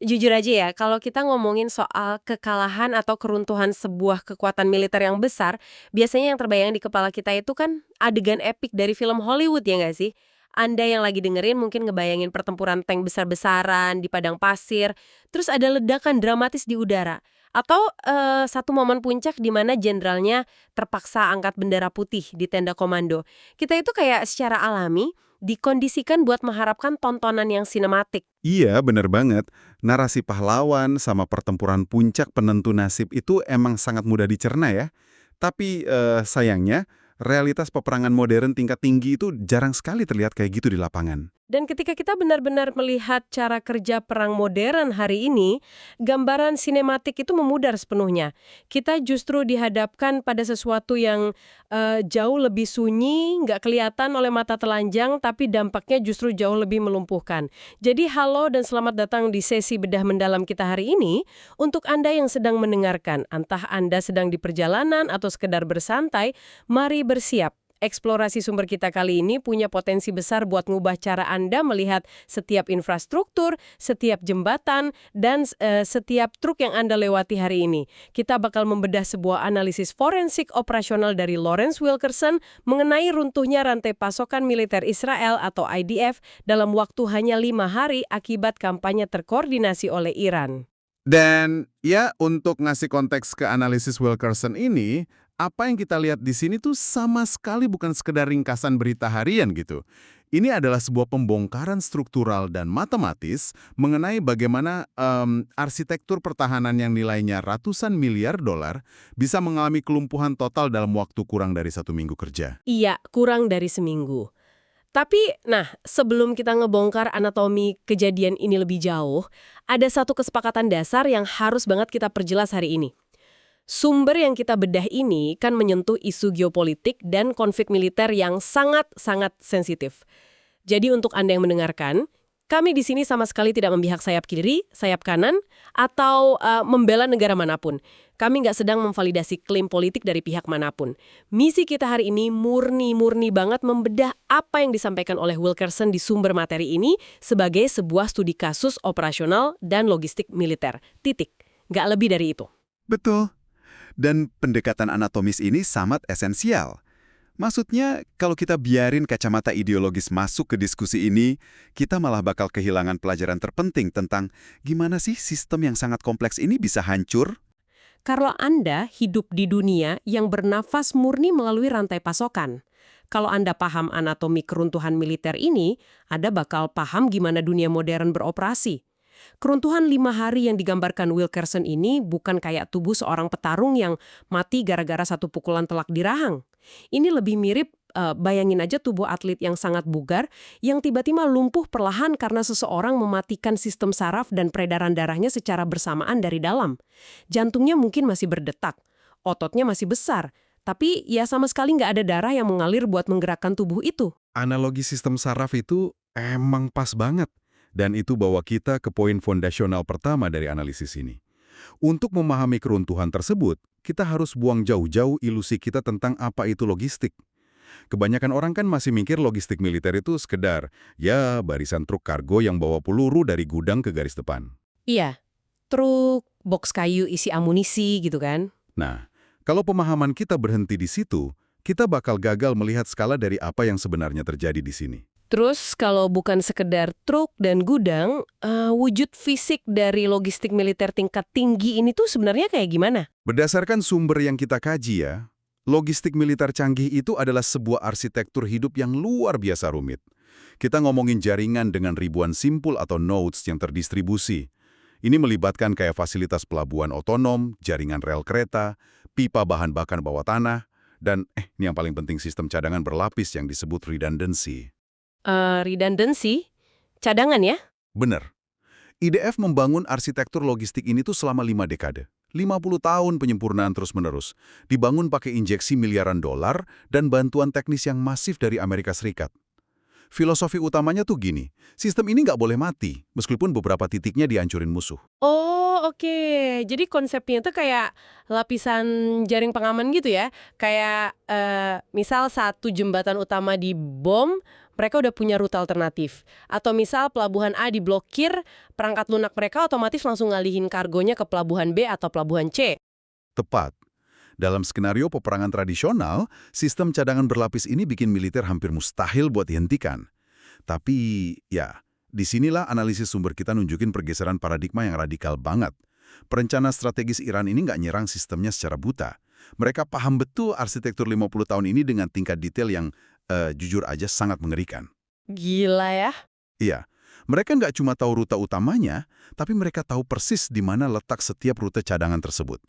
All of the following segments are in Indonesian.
Jujur aja ya, kalau kita ngomongin soal kekalahan atau keruntuhan sebuah kekuatan militer yang besar, biasanya yang terbayang di kepala kita itu kan adegan epik dari film Hollywood ya nggak sih? Anda yang lagi dengerin mungkin ngebayangin pertempuran tank besar-besaran di padang pasir, terus ada ledakan dramatis di udara. Atau satu momen puncak di mana jenderalnya terpaksa angkat bendera putih di tenda komando. Kita itu kayak secara alami dikondisikan buat mengharapkan tontonan yang sinematik. Iya, bener banget. Narasi pahlawan sama pertempuran puncak penentu nasib itu emang sangat mudah dicerna ya. Tapi sayangnya, realitas peperangan modern tingkat tinggi itu jarang sekali terlihat kayak gitu di lapangan. Dan ketika kita benar-benar melihat cara kerja perang modern hari ini, gambaran sinematik itu memudar sepenuhnya. Kita justru dihadapkan pada sesuatu yang jauh lebih sunyi, nggak kelihatan oleh mata telanjang, tapi dampaknya justru jauh lebih melumpuhkan. Jadi halo dan selamat datang di sesi bedah mendalam kita hari ini. Untuk Anda yang sedang mendengarkan, entah Anda sedang di perjalanan atau sekedar bersantai, mari bersiap. Eksplorasi sumber kita kali ini punya potensi besar buat ngubah cara Anda melihat setiap infrastruktur, setiap jembatan, dan setiap truk yang Anda lewati hari ini. Kita bakal membedah sebuah analisis forensik operasional dari Lawrence Wilkerson mengenai runtuhnya rantai pasokan militer Israel atau IDF dalam waktu hanya 5 hari akibat kampanye terkoordinasi oleh Iran. Dan ya, untuk ngasih konteks ke analisis Wilkerson ini, apa yang kita lihat di sini tuh sama sekali bukan sekedar ringkasan berita harian gitu. Ini adalah sebuah pembongkaran struktural dan matematis mengenai bagaimana arsitektur pertahanan yang nilainya ratusan miliar dolar bisa mengalami kelumpuhan total dalam waktu kurang dari 1 minggu kerja. Iya, kurang dari seminggu. Tapi, nah, sebelum kita ngebongkar anatomi kejadian ini lebih jauh, ada satu kesepakatan dasar yang harus banget kita perjelas hari ini. Sumber yang kita bedah ini kan menyentuh isu geopolitik dan konflik militer yang sangat-sangat sensitif. Jadi untuk Anda yang mendengarkan, kami di sini sama sekali tidak memihak sayap kiri, sayap kanan, atau membela negara manapun. Kami nggak sedang memvalidasi klaim politik dari pihak manapun. Misi kita hari ini murni banget membedah apa yang disampaikan oleh Wilkerson di sumber materi ini sebagai sebuah studi kasus operasional dan logistik militer. Titik. Nggak lebih dari itu. Betul. Dan pendekatan anatomis ini sangat esensial. Maksudnya, kalau kita biarin kacamata ideologis masuk ke diskusi ini, kita malah bakal kehilangan pelajaran terpenting tentang gimana sih sistem yang sangat kompleks ini bisa hancur. Kalau Anda hidup di dunia yang bernafas murni melalui rantai pasokan, kalau Anda paham anatomi keruntuhan militer ini, Anda bakal paham gimana dunia modern beroperasi. Keruntuhan 5 hari yang digambarkan Wilkerson ini bukan kayak tubuh seorang petarung yang mati gara-gara satu pukulan telak di rahang. Ini lebih mirip, bayangin aja tubuh atlet yang sangat bugar yang tiba-tiba lumpuh perlahan karena seseorang mematikan sistem saraf dan peredaran darahnya secara bersamaan dari dalam. Jantungnya mungkin masih berdetak, ototnya masih besar, tapi ya sama sekali nggak ada darah yang mengalir buat menggerakkan tubuh itu. Analogi sistem saraf itu emang pas banget. Dan itu bawa kita ke poin fondasional pertama dari analisis ini. Untuk memahami keruntuhan tersebut, kita harus buang jauh-jauh ilusi kita tentang apa itu logistik. Kebanyakan orang kan masih mikir logistik militer itu sekedar, ya barisan truk kargo yang bawa peluru dari gudang ke garis depan. Iya, truk, boks kayu isi amunisi gitu kan. Nah, kalau pemahaman kita berhenti di situ, kita bakal gagal melihat skala dari apa yang sebenarnya terjadi di sini. Terus kalau bukan sekedar truk dan gudang, wujud fisik dari logistik militer tingkat tinggi ini tuh sebenarnya kayak gimana? Berdasarkan sumber yang kita kaji ya, logistik militer canggih itu adalah sebuah arsitektur hidup yang luar biasa rumit. Kita ngomongin jaringan dengan ribuan simpul atau nodes yang terdistribusi. Ini melibatkan kayak fasilitas pelabuhan otonom, jaringan rel kereta, pipa bahan bakar bawah tanah, dan ini yang paling penting sistem cadangan berlapis yang disebut redundancy. Redundancy? Cadangan ya? Bener. IDF membangun arsitektur logistik ini tuh selama 5 dekade. 50 tahun penyempurnaan terus-menerus. Dibangun pakai injeksi miliaran dolar dan bantuan teknis yang masif dari Amerika Serikat. Filosofi utamanya tuh gini, sistem ini nggak boleh mati, meskipun beberapa titiknya dihancurin musuh. Oh, oke. Jadi konsepnya tuh kayak lapisan jaring pengaman gitu ya. Kayak misal satu jembatan utama dibom, mereka udah punya rute alternatif. Atau misal pelabuhan A diblokir, perangkat lunak mereka otomatis langsung ngalihin kargonya ke pelabuhan B atau pelabuhan C. Tepat. Dalam skenario peperangan tradisional, sistem cadangan berlapis ini bikin militer hampir mustahil buat dihentikan. Tapi, ya, disinilah analisis sumber kita nunjukin pergeseran paradigma yang radikal banget. Perencana strategis Iran ini nggak nyerang sistemnya secara buta. Mereka paham betul arsitektur 50 tahun ini dengan tingkat detail yang, jujur aja sangat mengerikan. Gila ya. Iya, mereka nggak cuma tahu rute utamanya, tapi mereka tahu persis di mana letak setiap rute cadangan tersebut.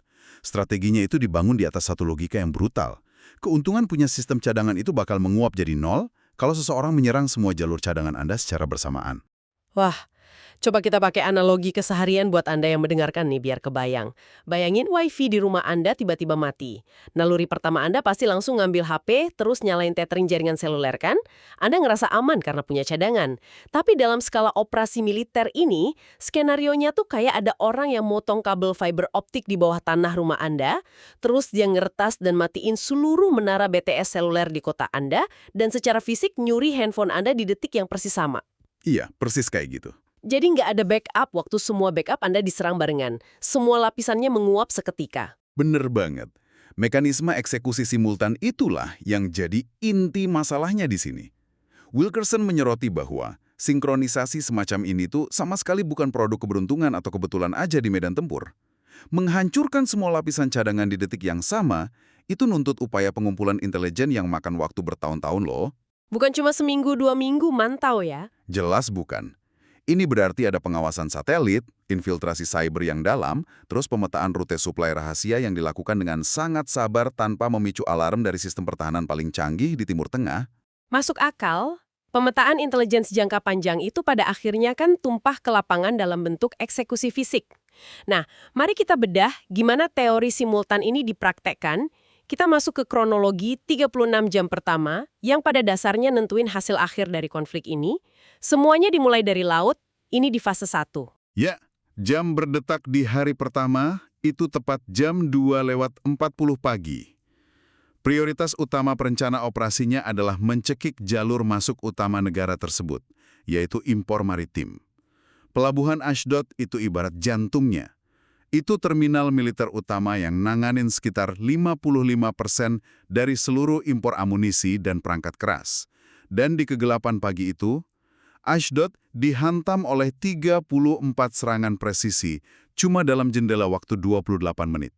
Strateginya itu dibangun di atas satu logika yang brutal. Keuntungan punya sistem cadangan itu bakal menguap jadi nol kalau seseorang menyerang semua jalur cadangan Anda secara bersamaan. Wah, coba kita pakai analogi keseharian buat Anda yang mendengarkan nih biar kebayang. Bayangin wifi di rumah Anda tiba-tiba mati. Naluri pertama Anda pasti langsung ngambil HP, terus nyalain tethering jaringan seluler kan? Anda ngerasa aman karena punya cadangan. Tapi dalam skala operasi militer ini, skenarionya tuh kayak ada orang yang motong kabel fiber optik di bawah tanah rumah Anda, terus dia ngeretas dan matiin seluruh menara BTS seluler di kota Anda, dan secara fisik nyuri handphone Anda di detik yang persis sama. Iya, persis kayak gitu. Jadi nggak ada backup waktu semua backup Anda diserang barengan. Semua lapisannya menguap seketika. Bener banget. Mekanisme eksekusi simultan itulah yang jadi inti masalahnya di sini. Wilkerson menyoroti bahwa sinkronisasi semacam ini tuh sama sekali bukan produk keberuntungan atau kebetulan aja di medan tempur. Menghancurkan semua lapisan cadangan di detik yang sama, itu nuntut upaya pengumpulan intelijen yang makan waktu bertahun-tahun loh. Bukan cuma seminggu, 2 minggu mantau ya. Jelas bukan. Ini berarti ada pengawasan satelit, infiltrasi cyber yang dalam, terus pemetaan rute suplai rahasia yang dilakukan dengan sangat sabar tanpa memicu alarm dari sistem pertahanan paling canggih di Timur Tengah. Masuk akal, pemetaan intelijen jangka panjang itu pada akhirnya kan tumpah ke lapangan dalam bentuk eksekusi fisik. Nah, mari kita bedah gimana teori simultan ini dipraktekkan. Kita masuk ke kronologi 36 jam pertama yang pada dasarnya nentuin hasil akhir dari konflik ini. Semuanya dimulai dari laut, ini di fase 1. Ya, jam berdetak di hari pertama itu tepat jam 2:40 pagi. Prioritas utama perencana operasinya adalah mencekik jalur masuk utama negara tersebut, yaitu impor maritim. Pelabuhan Ashdod itu ibarat jantungnya. Itu terminal militer utama yang nanganin sekitar 55% dari seluruh impor amunisi dan perangkat keras. Dan di kegelapan pagi itu, Ashdod dihantam oleh 34 serangan presisi cuma dalam jendela waktu 28 menit.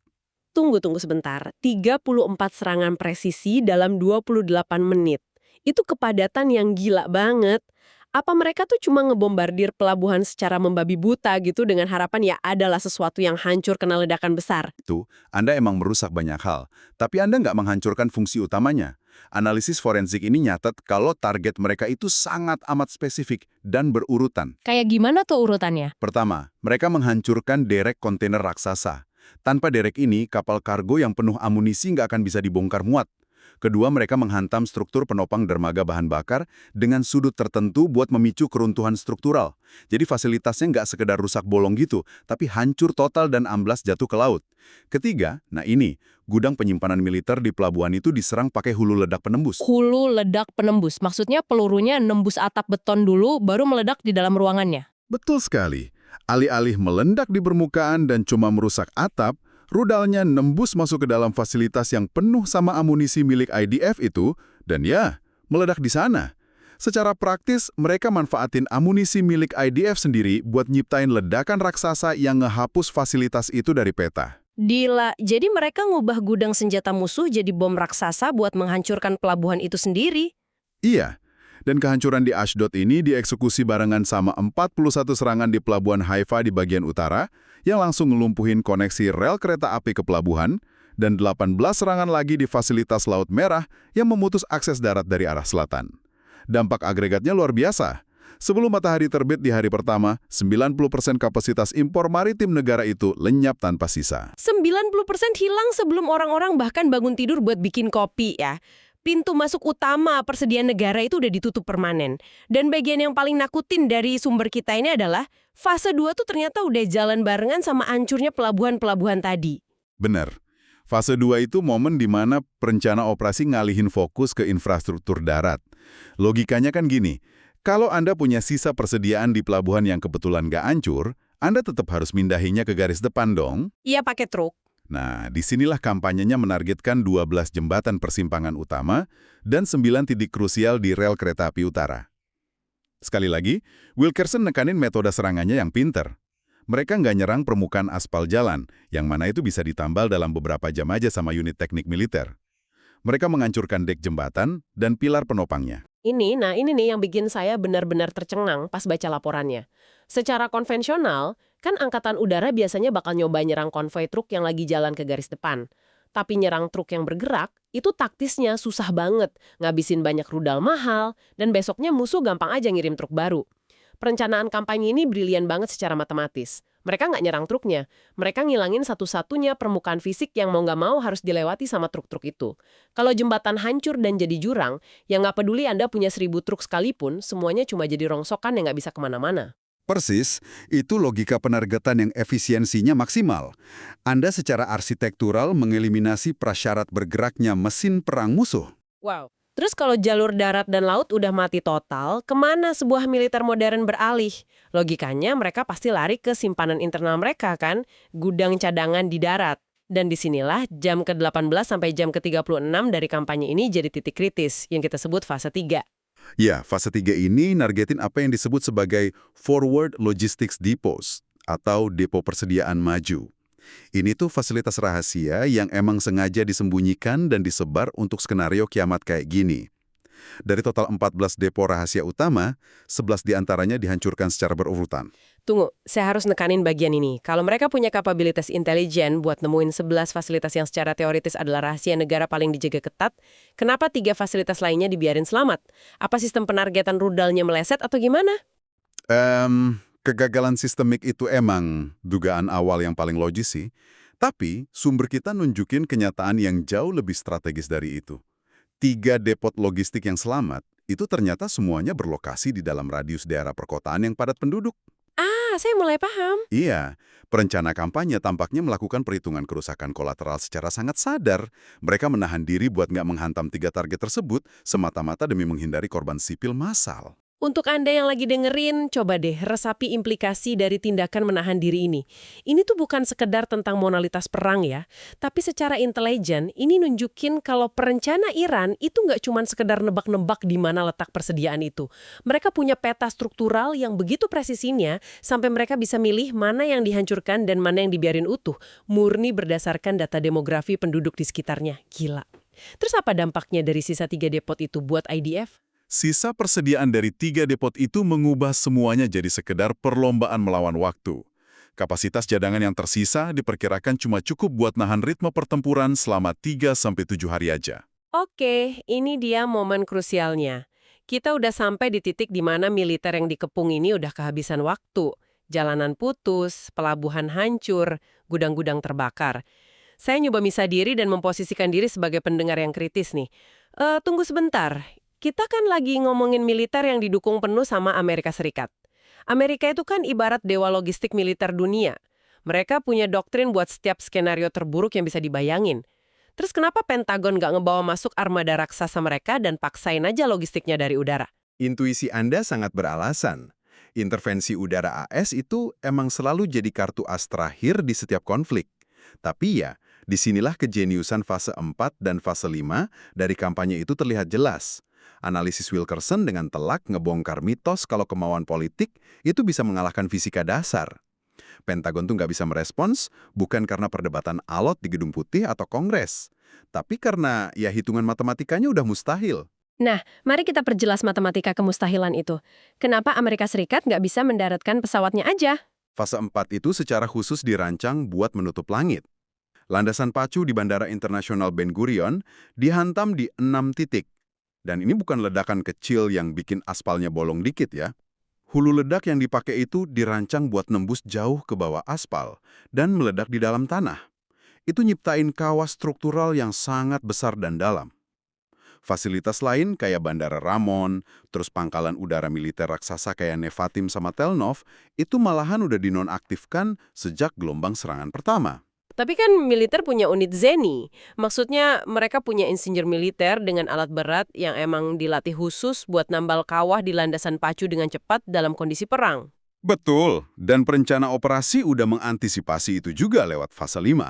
Tunggu sebentar. 34 serangan presisi dalam 28 menit. Itu kepadatan yang gila banget. Apa mereka tuh cuma ngebombardir pelabuhan secara membabi buta gitu dengan harapan ya adalah sesuatu yang hancur kena ledakan besar? Itu, Anda emang merusak banyak hal, tapi Anda nggak menghancurkan fungsi utamanya. Analisis forensik ini nyatet kalau target mereka itu sangat amat spesifik dan berurutan. Kayak gimana tuh urutannya? Pertama, mereka menghancurkan derek kontainer raksasa. Tanpa derek ini, kapal kargo yang penuh amunisi nggak akan bisa dibongkar muat. Kedua, mereka menghantam struktur penopang dermaga bahan bakar dengan sudut tertentu buat memicu keruntuhan struktural. Jadi fasilitasnya nggak sekedar rusak bolong gitu, tapi hancur total dan amblas jatuh ke laut. Ketiga, nah ini, gudang penyimpanan militer di pelabuhan itu diserang pakai hulu ledak penembus. Hulu ledak penembus, maksudnya pelurunya nembus atap beton dulu baru meledak di dalam ruangannya. Betul sekali. Alih-alih melendak di permukaan dan cuma merusak atap, rudalnya nembus masuk ke dalam fasilitas yang penuh sama amunisi milik IDF itu, dan ya, meledak di sana. Secara praktis, mereka manfaatin amunisi milik IDF sendiri buat nyiptain ledakan raksasa yang ngehapus fasilitas itu dari peta. Gila, jadi mereka ngubah gudang senjata musuh jadi bom raksasa buat menghancurkan pelabuhan itu sendiri? Iya, dan kehancuran di Ashdod ini dieksekusi barengan sama 41 serangan di pelabuhan Haifa di bagian utara, yang langsung ngelumpuhin koneksi rel kereta api ke pelabuhan, dan 18 serangan lagi di fasilitas Laut Merah yang memutus akses darat dari arah selatan. Dampak agregatnya luar biasa. Sebelum matahari terbit di hari pertama, 90% kapasitas impor maritim negara itu lenyap tanpa sisa. 90% hilang sebelum orang-orang bahkan bangun tidur buat bikin kopi ya. Pintu masuk utama persediaan negara itu udah ditutup permanen. Dan bagian yang paling nakutin dari sumber kita ini adalah fase 2 tuh ternyata udah jalan barengan sama hancurnya pelabuhan-pelabuhan tadi. Benar. Fase 2 itu momen di mana perencana operasi ngalihin fokus ke infrastruktur darat. Logikanya kan gini, kalau Anda punya sisa persediaan di pelabuhan yang kebetulan nggak hancur, Anda tetap harus mindahinya ke garis depan dong. Iya pakai truk. Nah, disinilah kampanyenya menargetkan 12 jembatan persimpangan utama dan 9 titik krusial di rel kereta api utara. Sekali lagi, Wilkerson nekanin metode serangannya yang pinter. Mereka nggak nyerang permukaan aspal jalan, yang mana itu bisa ditambal dalam beberapa jam aja sama unit teknik militer. Mereka menghancurkan dek jembatan dan pilar penopangnya. Ini nih yang bikin saya benar-benar tercengang pas baca laporannya. Secara konvensional, kan Angkatan Udara biasanya bakal nyoba nyerang konvoi truk yang lagi jalan ke garis depan. Tapi nyerang truk yang bergerak, itu taktisnya susah banget, ngabisin banyak rudal mahal, dan besoknya musuh gampang aja ngirim truk baru. Perencanaan kampanye ini brilian banget secara matematis. Mereka nggak nyerang truknya, mereka ngilangin satu-satunya permukaan fisik yang mau nggak mau harus dilewati sama truk-truk itu. Kalau jembatan hancur dan jadi jurang, ya nggak peduli Anda punya 1000 truk sekalipun, semuanya cuma jadi rongsokan yang nggak bisa kemana-mana. Persis, itu logika penergetan yang efisiensinya maksimal. Anda secara arsitektural mengeliminasi prasyarat bergeraknya mesin perang musuh. Wow. Terus kalau jalur darat dan laut udah mati total, kemana sebuah militer modern beralih? Logikanya mereka pasti lari ke simpanan internal mereka kan, gudang cadangan di darat. Dan disinilah jam ke-18 sampai jam ke-36 dari kampanye ini jadi titik kritis, yang kita sebut fase 3. Ya, fase 3 ini nargetin apa yang disebut sebagai Forward Logistics Depots, atau depo persediaan maju. Ini tuh fasilitas rahasia yang emang sengaja disembunyikan dan disebar untuk skenario kiamat kayak gini. Dari total 14 depo rahasia utama, 11 diantaranya dihancurkan secara berurutan. Tunggu, saya harus nekanin bagian ini. Kalau mereka punya kapabilitas intelijen buat nemuin 11 fasilitas yang secara teoritis adalah rahasia negara paling dijaga ketat, kenapa 3 fasilitas lainnya dibiarin selamat? Apa sistem penargetan rudalnya meleset atau gimana? Kegagalan sistemik itu emang dugaan awal yang paling logis sih. Tapi sumber kita nunjukin kenyataan yang jauh lebih strategis dari itu. 3 depot logistik yang selamat, itu ternyata semuanya berlokasi di dalam radius daerah perkotaan yang padat penduduk. Ah, saya mulai paham. Iya, perencana kampanye tampaknya melakukan perhitungan kerusakan kolateral secara sangat sadar. Mereka menahan diri buat nggak menghantam 3 target tersebut semata-mata demi menghindari korban sipil massal. Untuk Anda yang lagi dengerin, coba deh resapi implikasi dari tindakan menahan diri ini. Ini tuh bukan sekedar tentang moralitas perang ya, tapi secara intelijen ini nunjukin kalau perencana Iran itu nggak cuma sekedar nebak-nebak di mana letak persediaan itu. Mereka punya peta struktural yang begitu presisinya sampai mereka bisa milih mana yang dihancurkan dan mana yang dibiarin utuh, murni berdasarkan data demografi penduduk di sekitarnya. Gila. Terus apa dampaknya dari sisa 3 depot itu buat IDF? Sisa persediaan dari 3 depot itu mengubah semuanya jadi sekedar perlombaan melawan waktu. Kapasitas cadangan yang tersisa diperkirakan cuma cukup buat nahan ritme pertempuran selama 3-7 hari aja. Oke, ini dia momen krusialnya. Kita udah sampai di titik di mana militer yang dikepung ini udah kehabisan waktu. Jalanan putus, pelabuhan hancur, gudang-gudang terbakar. Saya nyoba misah diri dan memposisikan diri sebagai pendengar yang kritis nih. Tunggu sebentar. Kita kan lagi ngomongin militer yang didukung penuh sama Amerika Serikat. Amerika itu kan ibarat dewa logistik militer dunia. Mereka punya doktrin buat setiap skenario terburuk yang bisa dibayangin. Terus kenapa Pentagon nggak ngebawa masuk armada raksasa mereka dan paksain aja logistiknya dari udara? Intuisi Anda sangat beralasan. Intervensi udara AS itu emang selalu jadi kartu as terakhir di setiap konflik. Tapi ya, disinilah kejeniusan fase 4 dan fase 5 dari kampanye itu terlihat jelas. Analisis Wilkerson dengan telak ngebongkar mitos kalau kemauan politik itu bisa mengalahkan fisika dasar. Pentagon tuh nggak bisa merespons bukan karena perdebatan alot di Gedung Putih atau Kongres, tapi karena ya hitungan matematikanya udah mustahil. Nah, mari kita perjelas matematika kemustahilan itu. Kenapa Amerika Serikat nggak bisa mendaratkan pesawatnya aja? Fase 4 itu secara khusus dirancang buat menutup langit. Landasan pacu di Bandara Internasional Ben Gurion dihantam di 6 titik. Dan ini bukan ledakan kecil yang bikin aspalnya bolong dikit ya. Hulu ledak yang dipakai itu dirancang buat nembus jauh ke bawah aspal dan meledak di dalam tanah. Itu nyiptain kawah struktural yang sangat besar dan dalam. Fasilitas lain kayak Bandara Ramon, terus pangkalan udara militer raksasa kayak Nevatim sama Telnov, itu malahan udah dinonaktifkan sejak gelombang serangan pertama. Tapi kan militer punya unit Zeni. Maksudnya mereka punya insinyur militer dengan alat berat yang emang dilatih khusus buat nambal kawah di landasan pacu dengan cepat dalam kondisi perang. Betul, dan perencana operasi udah mengantisipasi itu juga lewat fase 5.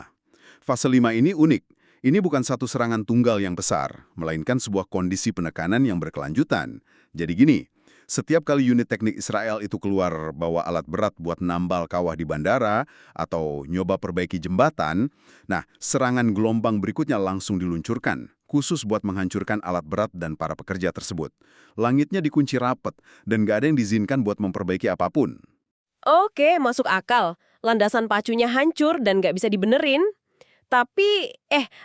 Fase 5 ini unik. Ini bukan satu serangan tunggal yang besar, melainkan sebuah kondisi penekanan yang berkelanjutan. Jadi gini, setiap kali unit teknik Israel itu keluar bawa alat berat buat nambal kawah di bandara atau nyoba perbaiki jembatan, nah serangan gelombang berikutnya langsung diluncurkan, khusus buat menghancurkan alat berat dan para pekerja tersebut. Langitnya dikunci rapat dan nggak ada yang diizinkan buat memperbaiki apapun. Oke, masuk akal. Landasan pacunya hancur dan nggak bisa dibenerin. Tapi,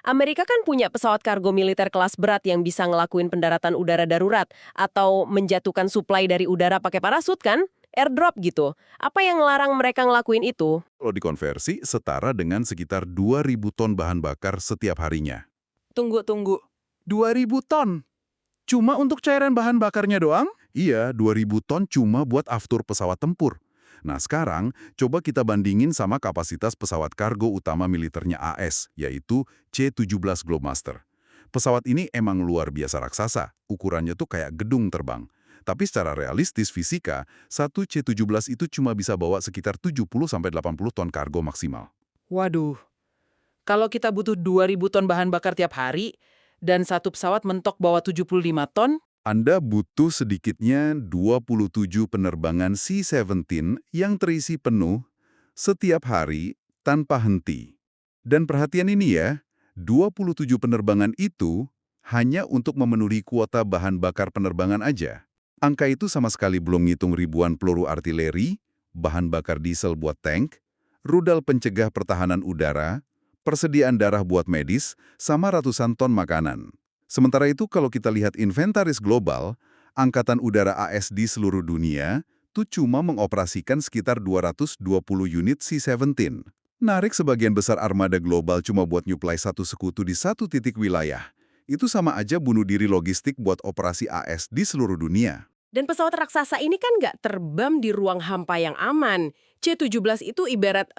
Amerika kan punya pesawat kargo militer kelas berat yang bisa ngelakuin pendaratan udara darurat atau menjatuhkan suplai dari udara pakai parasut kan? Airdrop gitu. Apa yang ngelarang mereka ngelakuin itu? Kalau dikonversi, setara dengan sekitar 2.000 ton bahan bakar setiap harinya. Tunggu. 2.000 ton? Cuma untuk cairan bahan bakarnya doang? Iya, 2.000 ton cuma buat aftur pesawat tempur. Nah sekarang, coba kita bandingin sama kapasitas pesawat kargo utama militernya AS, yaitu C-17 Globemaster. Pesawat ini emang luar biasa raksasa, ukurannya tuh kayak gedung terbang. Tapi secara realistis fisika, satu C-17 itu cuma bisa bawa sekitar 70-80 ton kargo maksimal. Waduh, kalau kita butuh 2.000 ton bahan bakar tiap hari, dan satu pesawat mentok bawa 75 ton, Anda butuh sedikitnya 27 penerbangan C-17 yang terisi penuh setiap hari tanpa henti. Dan perhatian ini ya, 27 penerbangan itu hanya untuk memenuhi kuota bahan bakar penerbangan aja. Angka itu sama sekali belum ngitung ribuan peluru artileri, bahan bakar diesel buat tank, rudal pencegah pertahanan udara, persediaan darah buat medis, sama ratusan ton makanan. Sementara itu kalau kita lihat inventaris global, Angkatan Udara AS di seluruh dunia tuh cuma mengoperasikan sekitar 220 unit C-17. Narik sebagian besar armada global cuma buat nyuplai satu sekutu di satu titik wilayah. Itu sama aja bunuh diri logistik buat operasi AS di seluruh dunia. Dan pesawat raksasa ini kan nggak terbang di ruang hampa yang aman. C-17 itu ibarat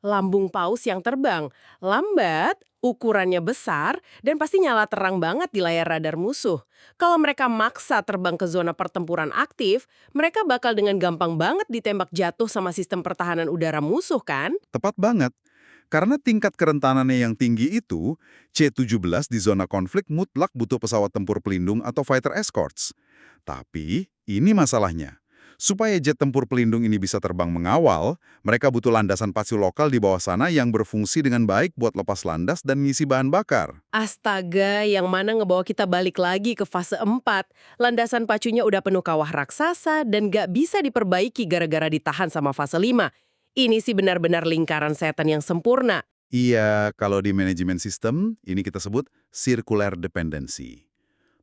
lambung paus yang terbang. Lambat, ukurannya besar, dan pasti nyala terang banget di layar radar musuh. Kalau mereka maksa terbang ke zona pertempuran aktif, mereka bakal dengan gampang banget ditembak jatuh sama sistem pertahanan udara musuh kan? Tepat banget. Karena tingkat kerentanannya yang tinggi itu, C-17 di zona konflik mutlak butuh pesawat tempur pelindung atau fighter escorts. Tapi, ini masalahnya. Supaya jet tempur pelindung ini bisa terbang mengawal, mereka butuh landasan pacu lokal di bawah sana yang berfungsi dengan baik buat lepas landas dan ngisi bahan bakar. Astaga, yang mana ngebawa kita balik lagi ke fase 4. Landasan pacunya udah penuh kawah raksasa dan nggak bisa diperbaiki gara-gara ditahan sama fase 5. Ini sih benar-benar lingkaran setan yang sempurna. Iya, kalau di manajemen sistem, ini kita sebut circular dependency.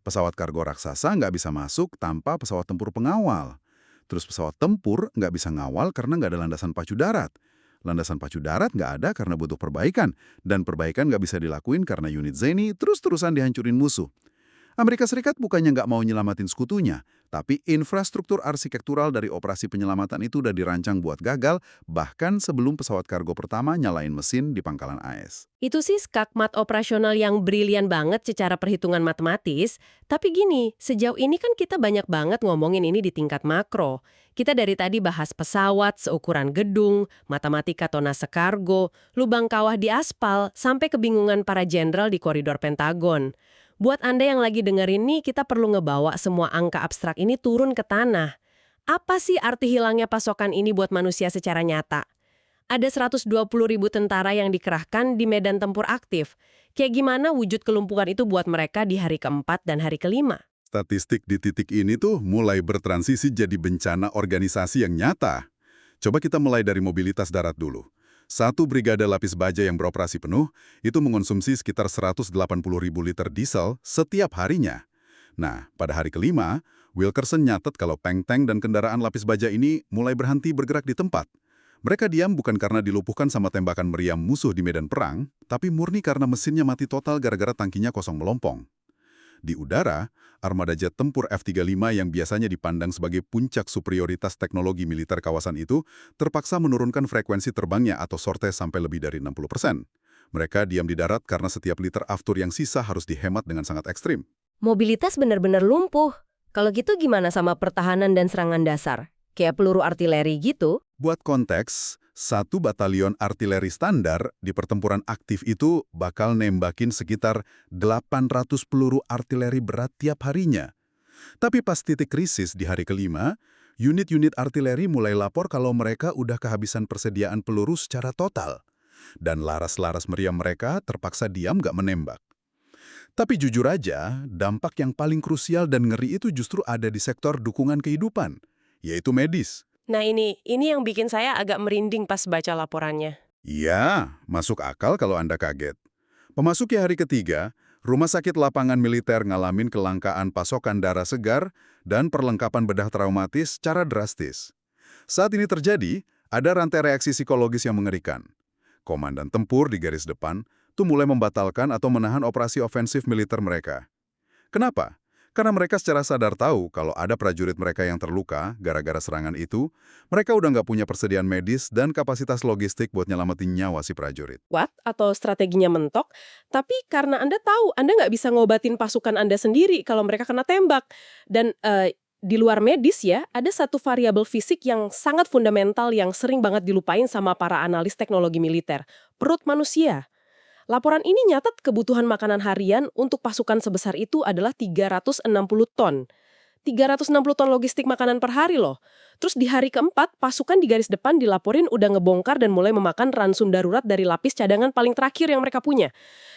Pesawat kargo raksasa nggak bisa masuk tanpa pesawat tempur pengawal. Terus pesawat tempur nggak bisa ngawal karena nggak ada landasan pacu darat. Landasan pacu darat nggak ada karena butuh perbaikan. Dan perbaikan nggak bisa dilakuin karena unit Zeni terus-terusan dihancurin musuh. Amerika Serikat bukannya nggak mau nyelamatin sekutunya, tapi infrastruktur arsitektural dari operasi penyelamatan itu udah dirancang buat gagal, bahkan sebelum pesawat kargo pertama nyalain mesin di pangkalan AS. Itu sih skakmat operasional yang brilian banget secara perhitungan matematis. Tapi gini, sejauh ini kan kita banyak banget ngomongin ini di tingkat makro. Kita dari tadi bahas pesawat, seukuran gedung, matematika tonase kargo, lubang kawah di aspal, sampai kebingungan para jenderal di koridor Pentagon. Buat Anda yang lagi dengerin nih, kita perlu ngebawa semua angka abstrak ini turun ke tanah. Apa sih arti hilangnya pasokan ini buat manusia secara nyata? Ada 120.000 tentara yang dikerahkan di medan tempur aktif. Kayak gimana wujud kelumpuhan itu buat mereka di hari keempat dan hari kelima? Statistik di titik ini tuh mulai bertransisi jadi bencana organisasi yang nyata. Coba kita mulai dari mobilitas darat dulu. Satu brigade lapis baja yang beroperasi penuh itu mengonsumsi sekitar 180.000 liter diesel setiap harinya. Nah, pada hari kelima, Wilkerson nyatet kalau tank-tank dan kendaraan lapis baja ini mulai berhenti bergerak di tempat. Mereka diam bukan karena dilumpuhkan sama tembakan meriam musuh di medan perang, tapi murni karena mesinnya mati total gara-gara tangkinya kosong melompong. Di udara, armada jet tempur F-35 yang biasanya dipandang sebagai puncak superioritas teknologi militer kawasan itu terpaksa menurunkan frekuensi terbangnya atau sortie sampai lebih dari 60%. Mereka diam di darat karena setiap liter aftur yang sisa harus dihemat dengan sangat ekstrim. Mobilitas benar-benar lumpuh. Kalau gitu gimana sama pertahanan dan serangan dasar? Kayak peluru artileri gitu? Buat konteks, 1 batalion artileri standar di pertempuran aktif itu bakal nembakin sekitar 800 peluru artileri berat tiap harinya. Tapi pas titik krisis di hari kelima, unit-unit artileri mulai lapor kalau mereka udah kehabisan persediaan peluru secara total. Dan laras-laras meriam mereka terpaksa diam gak menembak. Tapi jujur aja, dampak yang paling krusial dan ngeri itu justru ada di sektor dukungan kehidupan, yaitu medis. Nah ini yang bikin saya agak merinding pas baca laporannya. Iya, masuk akal kalau Anda kaget. Memasuki hari ketiga, rumah sakit lapangan militer ngalamin kelangkaan pasokan darah segar dan perlengkapan bedah traumatis secara drastis. Saat ini terjadi, ada rantai reaksi psikologis yang mengerikan. Komandan tempur di garis depan tuh mulai membatalkan atau menahan operasi ofensif militer mereka. Kenapa? Karena mereka secara sadar tahu kalau ada prajurit mereka yang terluka gara-gara serangan itu, mereka udah nggak punya persediaan medis dan kapasitas logistik buat nyelamatin nyawa si prajurit. Kuat atau strateginya mentok, tapi karena Anda tahu Anda nggak bisa ngobatin pasukan Anda sendiri kalau mereka kena tembak. Dan di luar medis ya, ada satu variabel fisik yang sangat fundamental yang sering banget dilupain sama para analis teknologi militer, perut manusia. Laporan ini nyatat kebutuhan makanan harian untuk pasukan sebesar itu adalah 360 ton. 360 ton logistik makanan per hari loh. Terus di hari keempat, pasukan di garis depan dilaporin udah ngebongkar dan mulai memakan ransum darurat dari lapis cadangan paling terakhir yang mereka punya.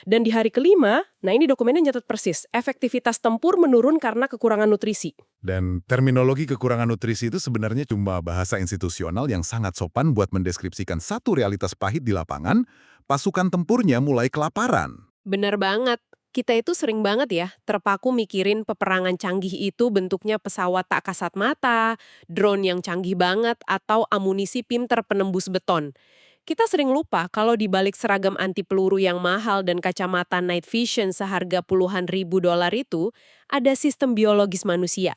Dan di hari kelima, nah ini dokumennya nyatat persis, efektivitas tempur menurun karena kekurangan nutrisi. Dan terminologi kekurangan nutrisi itu sebenarnya cuma bahasa institusional yang sangat sopan buat mendeskripsikan satu realitas pahit di lapangan, pasukan tempurnya mulai kelaparan. Benar banget. Kita itu sering banget ya, terpaku mikirin peperangan canggih itu bentuknya pesawat tak kasat mata, drone yang canggih banget, atau amunisi pinter penembus beton. Kita sering lupa kalau di balik seragam anti peluru yang mahal dan kacamata night vision seharga puluhan ribu dolar itu, ada sistem biologis manusia.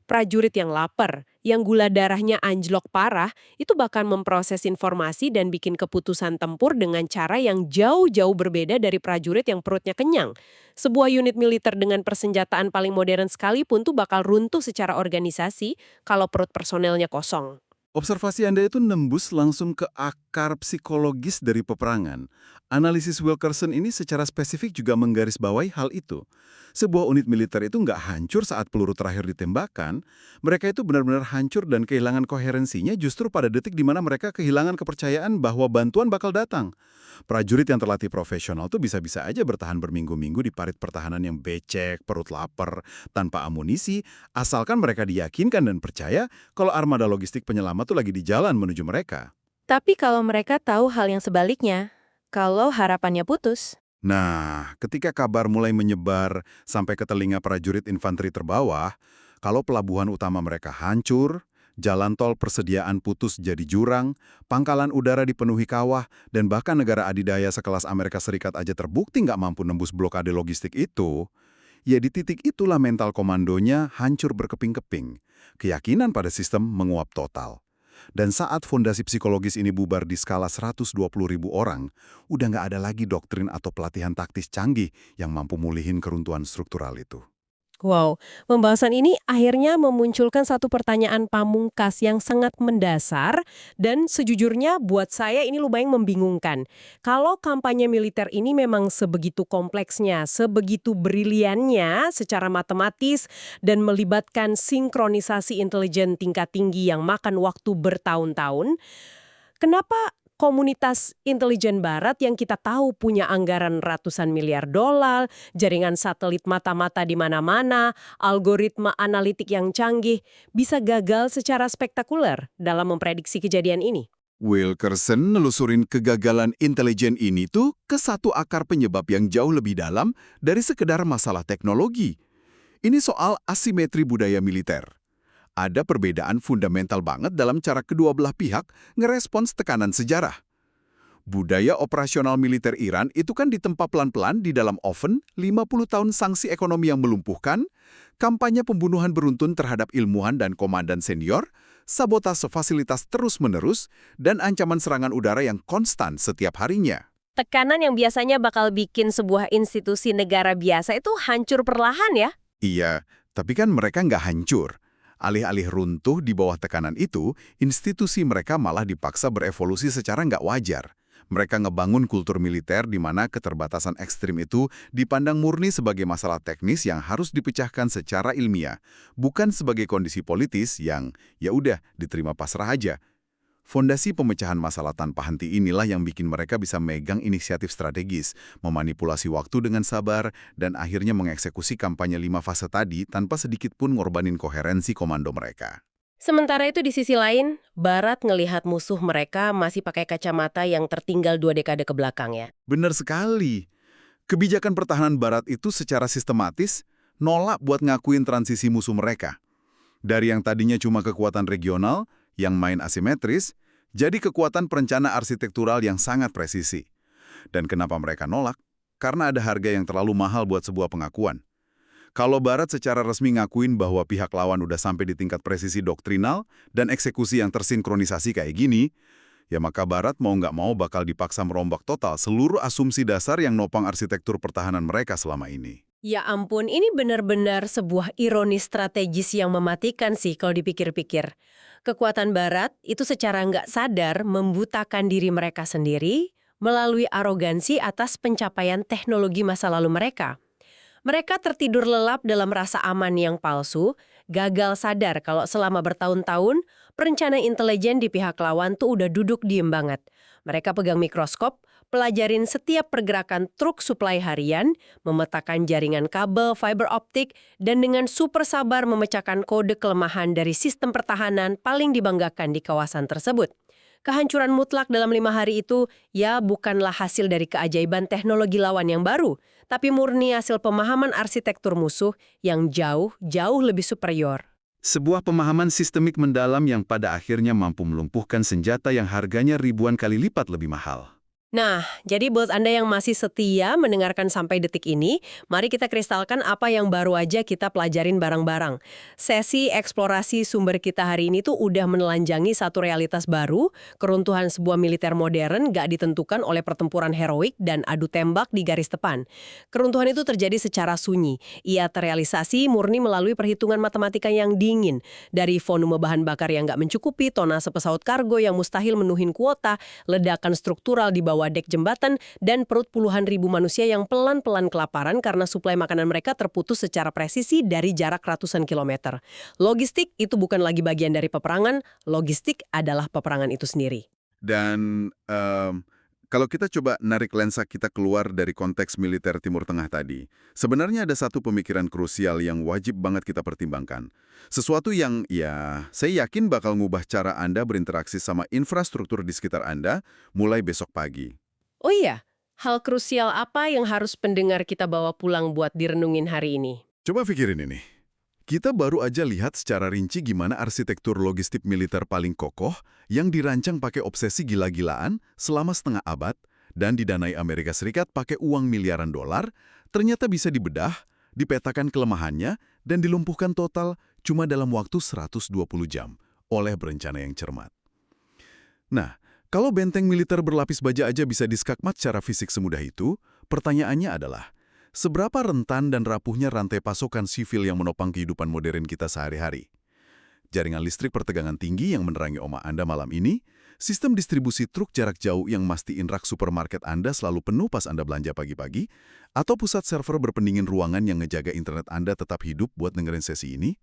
Prajurit yang lapar, yang gula darahnya anjlok parah, itu bahkan memproses informasi dan bikin keputusan tempur dengan cara yang jauh-jauh berbeda dari prajurit yang perutnya kenyang. Sebuah unit militer dengan persenjataan paling modern sekalipun tuh bakal runtuh secara organisasi kalau perut personelnya kosong. Observasi Anda itu nembus langsung ke akar psikologis dari peperangan. Analisis Wilkerson ini secara spesifik juga menggarisbawahi hal itu. Sebuah unit militer itu nggak hancur saat peluru terakhir ditembakkan, mereka itu benar-benar hancur dan kehilangan koherensinya justru pada detik di mana mereka kehilangan kepercayaan bahwa bantuan bakal datang. Prajurit yang terlatih profesional tuh bisa-bisa aja bertahan berminggu-minggu di parit pertahanan yang becek, perut lapar, tanpa amunisi, asalkan mereka diyakinkan dan percaya kalau armada logistik penyelamat tuh lagi di jalan menuju mereka. Tapi kalau mereka tahu hal yang sebaliknya, kalau harapannya putus, Nah, ketika kabar mulai menyebar sampai ke telinga prajurit infanteri terbawah, kalau pelabuhan utama mereka hancur, jalan tol persediaan putus jadi jurang, pangkalan udara dipenuhi kawah, dan bahkan negara adidaya sekelas Amerika Serikat aja terbukti nggak mampu nembus blokade logistik itu, ya di titik itulah mental komandonya hancur berkeping-keping. Keyakinan pada sistem menguap total. Dan saat fondasi psikologis ini bubar di skala 120.000 orang, udah nggak ada lagi doktrin atau pelatihan taktis canggih yang mampu mulihin keruntuhan struktural itu. Wow, pembahasan ini akhirnya memunculkan satu pertanyaan pamungkas yang sangat mendasar dan sejujurnya buat saya ini lumayan membingungkan. Kalau kampanye militer ini memang sebegitu kompleksnya, sebegitu briliannya secara matematis dan melibatkan sinkronisasi intelijen tingkat tinggi yang makan waktu bertahun-tahun, kenapa komunitas intelijen barat yang kita tahu punya anggaran ratusan miliar dolar, jaringan satelit mata-mata di mana-mana, algoritma analitik yang canggih, bisa gagal secara spektakuler dalam memprediksi kejadian ini? Wilkerson nelusurin kegagalan intelijen ini tuh ke satu akar penyebab yang jauh lebih dalam dari sekedar masalah teknologi. Ini soal asimetri budaya militer. Ada perbedaan fundamental banget dalam cara kedua belah pihak ngerespons tekanan sejarah. Budaya operasional militer Iran itu kan ditempa pelan-pelan di dalam oven 50 tahun sanksi ekonomi yang melumpuhkan, kampanye pembunuhan beruntun terhadap ilmuwan dan komandan senior, sabotase fasilitas terus-menerus, dan ancaman serangan udara yang konstan setiap harinya. Tekanan yang biasanya bakal bikin sebuah institusi negara biasa itu hancur perlahan ya? Iya, tapi kan mereka nggak hancur. Alih-alih runtuh di bawah tekanan itu, institusi mereka malah dipaksa berevolusi secara nggak wajar. Mereka ngebangun kultur militer di mana keterbatasan ekstrim itu dipandang murni sebagai masalah teknis yang harus dipecahkan secara ilmiah, bukan sebagai kondisi politis yang, ya udah, diterima pasrah aja. Fondasi pemecahan masalah tanpa henti inilah yang bikin mereka bisa megang inisiatif strategis, memanipulasi waktu dengan sabar, dan akhirnya mengeksekusi kampanye 5 fase tadi tanpa sedikit pun ngorbanin koherensi komando mereka. Sementara itu di sisi lain, Barat ngelihat musuh mereka masih pakai kacamata yang tertinggal 2 dekade ke belakang ya. Benar sekali. Kebijakan pertahanan Barat itu secara sistematis nolak buat ngakuin transisi musuh mereka. Dari yang tadinya cuma kekuatan regional, yang main asimetris, jadi kekuatan perencana arsitektural yang sangat presisi. Dan kenapa mereka nolak? Karena ada harga yang terlalu mahal buat sebuah pengakuan. Kalau Barat secara resmi ngakuin bahwa pihak lawan udah sampai di tingkat presisi doktrinal dan eksekusi yang tersinkronisasi kayak gini, ya maka Barat mau nggak mau bakal dipaksa merombak total seluruh asumsi dasar yang nopang arsitektur pertahanan mereka selama ini. Ya ampun, ini benar-benar sebuah ironi strategis yang mematikan sih kalau dipikir-pikir. Kekuatan Barat itu secara nggak sadar membutakan diri mereka sendiri melalui arogansi atas pencapaian teknologi masa lalu mereka. Mereka tertidur lelap dalam rasa aman yang palsu, gagal sadar kalau selama bertahun-tahun, perencana intelijen di pihak lawan tuh udah duduk diem banget. Mereka pegang mikroskop, pelajarin setiap pergerakan truk suplai harian, memetakan jaringan kabel, fiber optik, dan dengan super sabar memecahkan kode kelemahan dari sistem pertahanan paling dibanggakan di kawasan tersebut. Kehancuran mutlak dalam 5 hari itu ya bukanlah hasil dari keajaiban teknologi lawan yang baru, tapi murni hasil pemahaman arsitektur musuh yang jauh lebih superior. Sebuah pemahaman sistemik mendalam yang pada akhirnya mampu melumpuhkan senjata yang harganya ribuan kali lipat lebih mahal. Nah, jadi buat Anda yang masih setia mendengarkan sampai detik ini, mari kita kristalkan apa yang baru aja kita pelajarin bareng-bareng. Sesi eksplorasi sumber kita hari ini tuh udah menelanjangi satu realitas baru, keruntuhan sebuah militer modern gak ditentukan oleh pertempuran heroik dan adu tembak di garis depan. Keruntuhan itu terjadi secara sunyi. Ia terrealisasi murni melalui perhitungan matematika yang dingin, dari volume bahan bakar yang gak mencukupi, tonase pesawat kargo yang mustahil menuhin kuota, ledakan struktural di bawah dek jembatan, dan perut puluhan ribu manusia yang pelan-pelan kelaparan karena suplai makanan mereka terputus secara presisi dari jarak ratusan kilometer. Logistik itu bukan lagi bagian dari peperangan, logistik adalah peperangan itu sendiri. Dan kalau kita coba narik lensa kita keluar dari konteks militer Timur Tengah tadi, sebenarnya ada satu pemikiran krusial yang wajib banget kita pertimbangkan. Sesuatu yang, ya, saya yakin bakal ngubah cara Anda berinteraksi sama infrastruktur di sekitar Anda mulai besok pagi. Oh iya, hal krusial apa yang harus pendengar kita bawa pulang buat direnungin hari ini? Coba pikirin ini. Kita baru aja lihat secara rinci gimana arsitektur logistik militer paling kokoh yang dirancang pakai obsesi gila-gilaan selama setengah abad dan didanai Amerika Serikat pakai uang miliaran dolar, ternyata bisa dibedah, dipetakan kelemahannya, dan dilumpuhkan total cuma dalam waktu 120 jam oleh berencana yang cermat. Nah, kalau benteng militer berlapis baja aja bisa diskakmat secara fisik semudah itu, pertanyaannya adalah, seberapa rentan dan rapuhnya rantai pasokan sivil yang menopang kehidupan modern kita sehari-hari? Jaringan listrik pertegangan tinggi yang menerangi oma Anda malam ini, sistem distribusi truk jarak jauh yang mastiin rak supermarket Anda selalu penuh pas Anda belanja pagi-pagi, atau pusat server berpendingin ruangan yang ngejaga internet Anda tetap hidup buat dengerin sesi ini?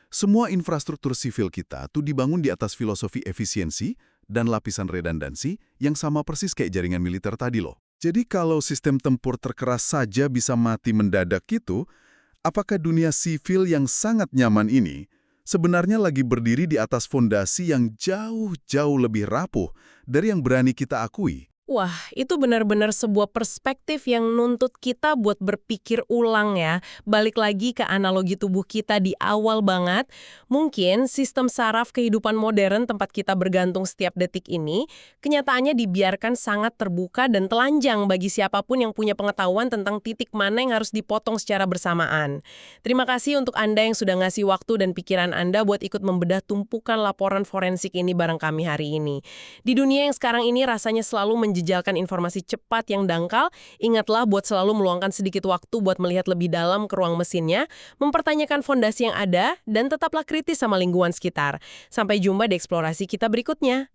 Semua infrastruktur sivil kita tuh dibangun di atas filosofi efisiensi dan lapisan redundansi yang sama persis kayak jaringan militer tadi loh. Jadi kalau sistem tempur terkeras saja bisa mati mendadak gitu, apakah dunia sivil yang sangat nyaman ini sebenarnya lagi berdiri di atas fondasi yang jauh lebih rapuh dari yang berani kita akui? Wah, itu benar-benar sebuah perspektif yang nuntut kita buat berpikir ulang ya. Balik lagi ke analogi tubuh kita di awal banget. Mungkin sistem saraf kehidupan modern tempat kita bergantung setiap detik ini, kenyataannya dibiarkan sangat terbuka dan telanjang bagi siapapun yang punya pengetahuan tentang titik mana yang harus dipotong secara bersamaan. Terima kasih untuk Anda yang sudah ngasih waktu dan pikiran Anda buat ikut membedah tumpukan laporan forensik ini bareng kami hari ini. Di dunia yang sekarang ini rasanya selalu menjejalkan informasi cepat yang dangkal, ingatlah buat selalu meluangkan sedikit waktu buat melihat lebih dalam ke ruang mesinnya, mempertanyakan fondasi yang ada, dan tetaplah kritis sama lingkungan sekitar. Sampai jumpa di eksplorasi kita berikutnya.